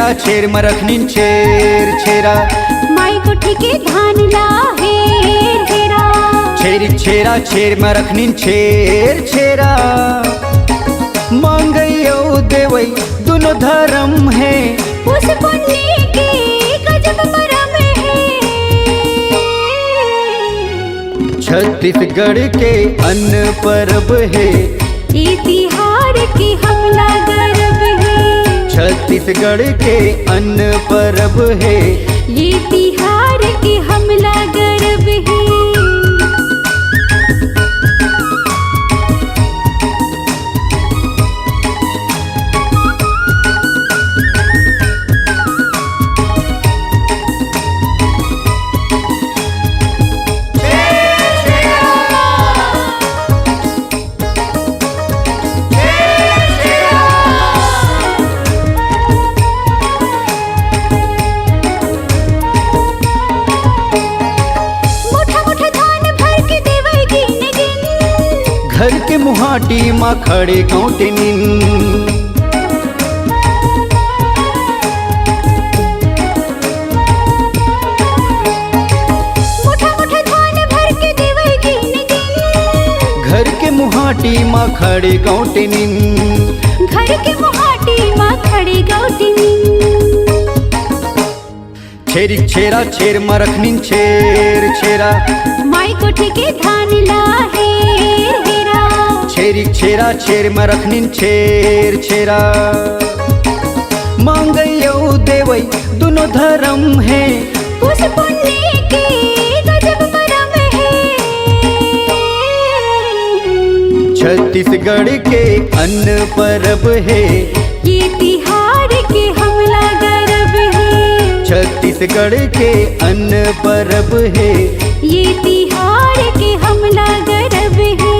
छेरा छेर मरखनिन छेर छेरा माई को ठीके धान ला हेर हेरा छेरिक छेरा छेर मरखनिन छेर छेरा मांगैयो देवै दोनों धर्म है उस पुण्य के गजब मरम है। छत्तीसगढ़ के अन्न पर्व है ये तिहार की हमला गर्व है। छत्तीसगढ़ के अन्न पर्व है ये तिहार की हमला गर्व है। घर के मुहाटी माँ खड़े कौटनिन मुठा मुठा धान भर के देवै गिन गिन। घर के मुहाटी माँ खड़े कौटनिन घर के मुहाटी माँ खड़े गौटनिन। छेरिक छेरा छेर मरखनिन छेर छेरा माई को ठीके धान ला हेर हेरा छेरिक छेरा छेर मरखनिन छेर छेरा मांगैयो देवै दोनों धर्म है उस पुण्य के गजब मरम है। छत्तीसगढ़ के अन्न पर्व है ये तिहार के हमला गर्व है। छत्तीसगढ़ के अन्न पर्व है ये तिहार के हमला गर्व है।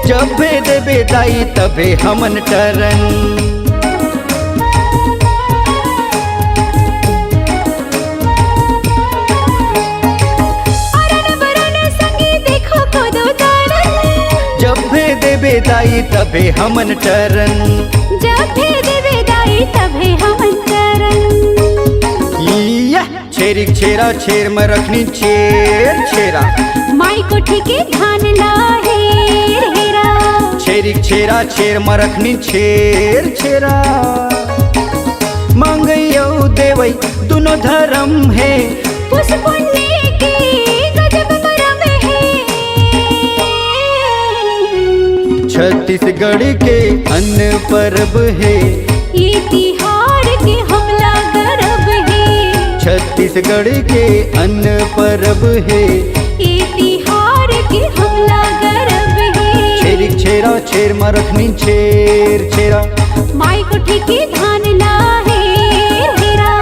जब देबे दाई तबे हमन टरन जब देबे दाई तबे हमन टरन जब देबे दाई तबे हमन टरन। छेरिक छेरा छेर मरखनी छेर छेरा माई को ठीके धान ला हेर हेरा छेरिक छेरा छेर मरखनी छेर छेरा मांगैयो देवै दोनों धर्म है उस पुण्य के गजब मरम है। छत्तीसगढ़ के अन्न पर्व है ये तिहार के हमला गर्व है। छत्तीसगढ़ के अन्न पर्व है ये तिहार के हमला गर्व है। छेरिक छेरा छेर मरखनी छेर छेरा माई को ठीके धान ला हेर हेरा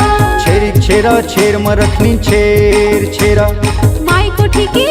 छेरिक छेरा छेर मरखनी छेर छेरा माई को ठीके